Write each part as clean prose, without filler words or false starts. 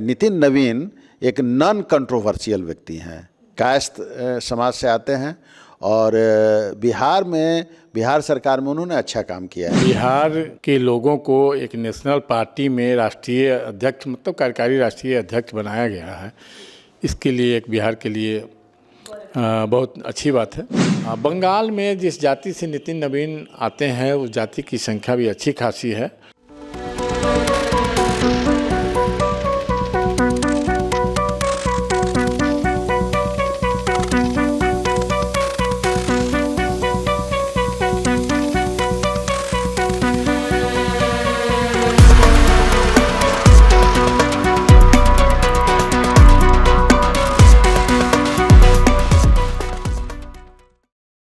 नितिन नवीन एक non controversial व्यक्ति हैं, कायस्थ समाज से आते हैं और बिहार सरकार में उन्होंने अच्छा काम किया है। बिहार के लोगों को एक नेशनल पार्टी में राष्ट्रीय अध्यक्ष मतलब कार्यकारी राष्ट्रीय अध्यक्ष बनाया गया है। इसके लिए एक बिहार के लिए बहुत अच्छी बात है। बंगाल में जिस जाति से नितिन नवीन आते हैं उस जाति की संख्या भी अच्छी खासी है।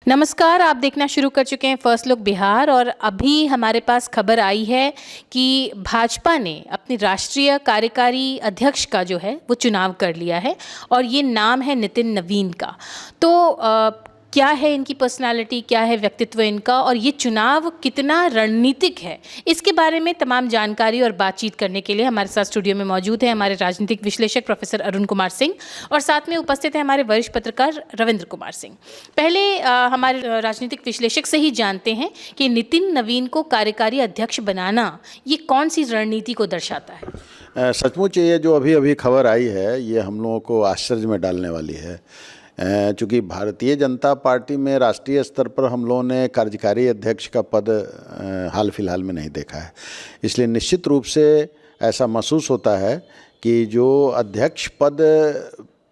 नमस्कार, आप देखना शुरू कर चुके हैं फर्स्ट लुक बिहार और अभी हमारे पास खबर आई है कि भाजपा ने अपने राष्ट्रीय कार्यकारी अध्यक्ष का जो है वो चुनाव कर लिया है और ये नाम है नितिन नवीन का। तो क्या है इनकी पर्सनालिटी, क्या है व्यक्तित्व इनका और ये चुनाव कितना रणनीतिक है, इसके बारे में तमाम जानकारी और बातचीत करने के लिए हमारे साथ स्टूडियो में मौजूद है हमारे राजनीतिक विश्लेषक प्रोफेसर अरुण कुमार सिंह और साथ में उपस्थित है हमारे वरिष्ठ पत्रकार रविंद्र कुमार सिंह। पहले हमारे राजनीतिक विश्लेषक से ही जानते हैं कि नितिन नवीन को कार्यकारी अध्यक्ष बनाना ये कौन सी रणनीति को दर्शाता है। सचमुच ये जो अभी खबर आई है ये हम लोगों को आश्चर्य में डालने वाली है, चूँकि भारतीय जनता पार्टी में राष्ट्रीय स्तर पर हम लोगों ने कार्यकारी अध्यक्ष का पद हाल फिलहाल में नहीं देखा है। इसलिए निश्चित रूप से ऐसा महसूस होता है कि जो अध्यक्ष पद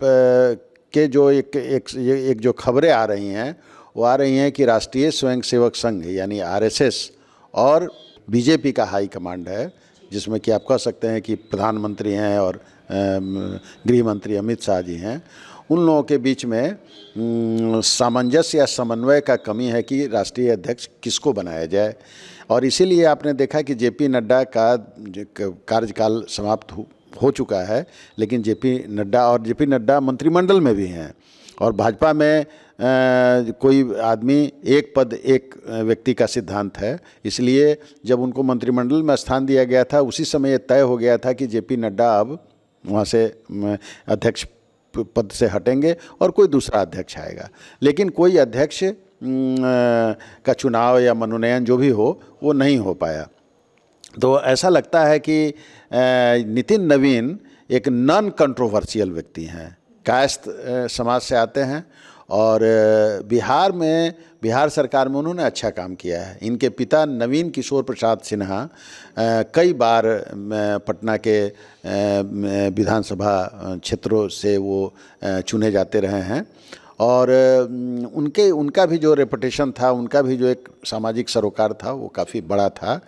के जो एक जो खबरें आ रही हैं वो आ रही हैं कि राष्ट्रीय स्वयंसेवक संघ यानी आरएसएस और बीजेपी का हाई कमांड है, जिसमें कि आप कह सकते हैं कि प्रधानमंत्री हैं और गृह मंत्री अमित शाह जी हैं, उन लोगों के बीच में सामंजस्य या समन्वय का कमी है कि राष्ट्रीय अध्यक्ष किसको बनाया जाए। और इसीलिए आपने देखा कि जेपी नड्डा का कार्यकाल समाप्त हो चुका है, लेकिन जेपी नड्डा मंत्रिमंडल में भी हैं और भाजपा में कोई आदमी एक पद एक व्यक्ति का सिद्धांत है। इसलिए जब उनको मंत्रिमंडल में स्थान दिया गया था उसी समय ये तय हो गया था कि जेपी नड्डा अब वहाँ से अध्यक्ष पद से हटेंगे और कोई दूसरा अध्यक्ष आएगा। लेकिन कोई अध्यक्ष का चुनाव या मनोनयन जो भी हो वो नहीं हो पाया। तो ऐसा लगता है कि नितिन नवीन एक नॉन कंट्रोवर्शियल व्यक्ति हैं, कायस्थ समाज से आते हैं और बिहार सरकार में उन्होंने अच्छा काम किया है। इनके पिता नवीन किशोर प्रसाद सिन्हा कई बार पटना के विधानसभा क्षेत्रों से वो चुने जाते रहे हैं और उनका भी जो रेपुटेशन था, उनका भी जो एक सामाजिक सरोकार था वो काफ़ी बड़ा था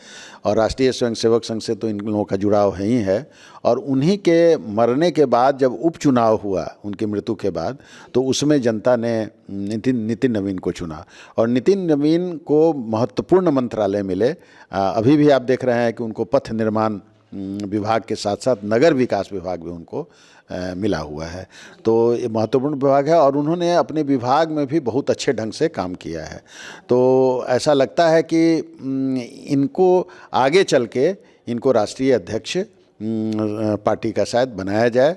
और राष्ट्रीय स्वयंसेवक संघ से तो इन लोगों का जुड़ाव है ही है। और उन्हीं के मरने के बाद जब उपचुनाव हुआ उनकी मृत्यु के बाद, तो उसमें जनता ने नितिन नवीन को चुना और नितिन नवीन को महत्वपूर्ण मंत्रालय मिले। अभी भी आप देख रहे हैं कि उनको पथ निर्माण विभाग के साथ साथ नगर विकास विभाग भी उनको मिला हुआ है। तो ये महत्वपूर्ण विभाग है और उन्होंने अपने विभाग में भी बहुत अच्छे ढंग से काम किया है। तो ऐसा लगता है कि इनको आगे चल के इनको राष्ट्रीय अध्यक्ष पार्टी का शायद बनाया जाए,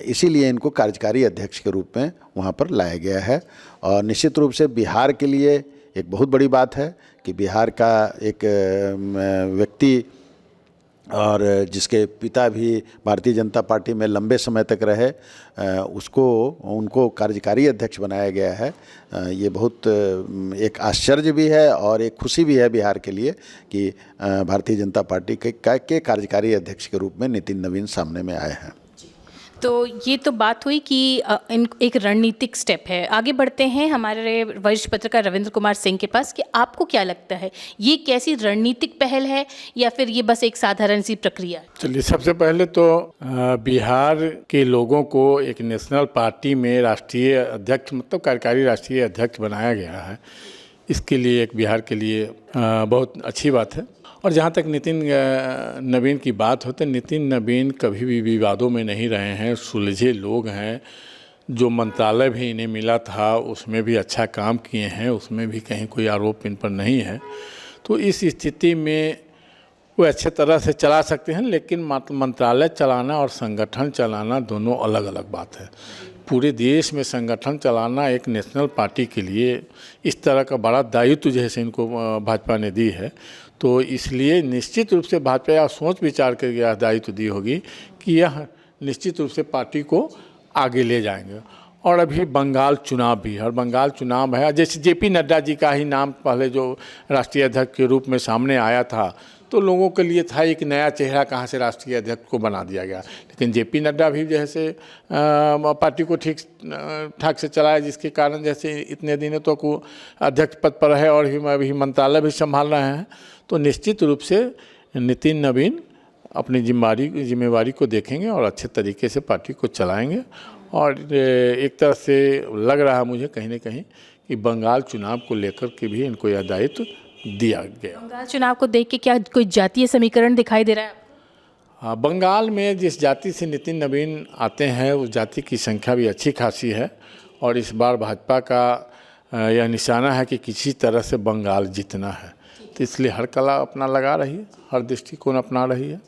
इसीलिए इनको कार्यकारी अध्यक्ष के रूप में वहाँ पर लाया गया है। और निश्चित रूप से बिहार के लिए एक बहुत बड़ी बात है कि बिहार का एक व्यक्ति और जिसके पिता भी भारतीय जनता पार्टी में लंबे समय तक रहे, उनको कार्यकारी अध्यक्ष बनाया गया है। ये बहुत एक आश्चर्य भी है और एक खुशी भी है बिहार के लिए कि भारतीय जनता पार्टी के कार्यकारी अध्यक्ष के रूप में नितिन नवीन सामने में आए हैं। तो ये तो बात हुई कि एक रणनीतिक स्टेप है। आगे बढ़ते हैं हमारे वरिष्ठ पत्रकार रविंद्र कुमार सिंह के पास कि आपको क्या लगता है ये कैसी रणनीतिक पहल है या फिर ये बस एक साधारण सी प्रक्रिया है? चलिए, सबसे पहले तो बिहार के लोगों को एक नेशनल पार्टी में राष्ट्रीय अध्यक्ष मतलब कार्यकारी राष्ट्रीय अध्यक्ष बनाया गया है। इसके लिए एक बिहार के लिए बहुत अच्छी बात है। और जहाँ तक नितिन नवीन की बात हो तो नितिन नवीन कभी भी विवादों में नहीं रहे हैं, सुलझे लोग हैं। जो मंत्रालय भी इन्हें मिला था उसमें भी अच्छा काम किए हैं, उसमें भी कहीं कोई आरोप इन पर नहीं है। तो इस स्थिति में वो अच्छे तरह से चला सकते हैं, लेकिन मंत्रालय चलाना और संगठन चलाना दोनों अलग अलग बात है। पूरे देश में संगठन चलाना एक नेशनल पार्टी के लिए इस तरह का बड़ा दायित्व जैसे इनको भाजपा ने दी है, तो इसलिए निश्चित रूप से भाजपा यह सोच विचार करके यह दायित्व दी होगी कि यह निश्चित रूप से पार्टी को आगे ले जाएंगे। और अभी बंगाल चुनाव भी है, और बंगाल चुनाव है, जैसे जेपी नड्डा जी का ही नाम पहले जो राष्ट्रीय अध्यक्ष के रूप में सामने आया था, तो लोगों के लिए था एक नया चेहरा कहाँ से राष्ट्रीय अध्यक्ष को बना दिया गया। लेकिन जेपी नड्डा भी जैसे पार्टी को ठीक ठाक से चलाया, जिसके कारण जैसे इतने दिनों तो को अध्यक्ष पद पर है और अभी मंत्रालय भी संभाल रहे हैं, तो निश्चित रूप से नितिन नवीन अपनी जिम्मेवारी को देखेंगे और अच्छे तरीके से पार्टी को चलाएंगे। और एक तरह से लग रहा है मुझे कहीं ना कहीं कि बंगाल चुनाव को लेकर के भी इनको यह दायित्व दिया गया। बंगाल चुनाव को देख के क्या कोई जातीय समीकरण दिखाई दे रहा है? हाँ, बंगाल में जिस जाति से नितिन नवीन आते हैं उस जाति की संख्या भी अच्छी खासी है, और इस बार भाजपा का यह निशाना है कि किसी तरह से बंगाल जीतना है, तो इसलिए हर कला अपना लगा रही है, हर दृष्टिकोण अपना रही है।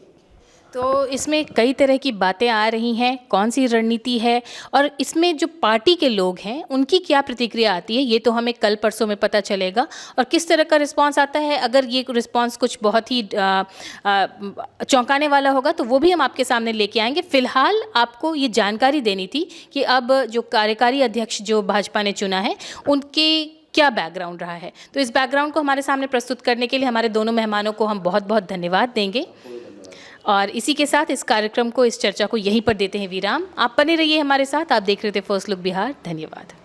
तो इसमें कई तरह की बातें आ रही हैं, कौन सी रणनीति है और इसमें जो पार्टी के लोग हैं उनकी क्या प्रतिक्रिया आती है, ये तो हमें कल परसों में पता चलेगा। और किस तरह का रिस्पांस आता है, अगर ये रिस्पांस कुछ बहुत ही चौंकाने वाला होगा तो वो भी हम आपके सामने लेके आएंगे। फिलहाल आपको ये जानकारी देनी थी कि अब जो कार्यकारी अध्यक्ष जो भाजपा ने चुना है उनके क्या बैकग्राउंड रहा है। तो इस बैकग्राउंड को हमारे सामने प्रस्तुत करने के लिए हमारे दोनों मेहमानों को हम बहुत बहुत धन्यवाद देंगे। और इसी के साथ इस कार्यक्रम को, इस चर्चा को यहीं पर देते हैं विराम। आप बने रहिए हमारे साथ। आप देख रहे थे फर्स्ट लुक बिहार। धन्यवाद।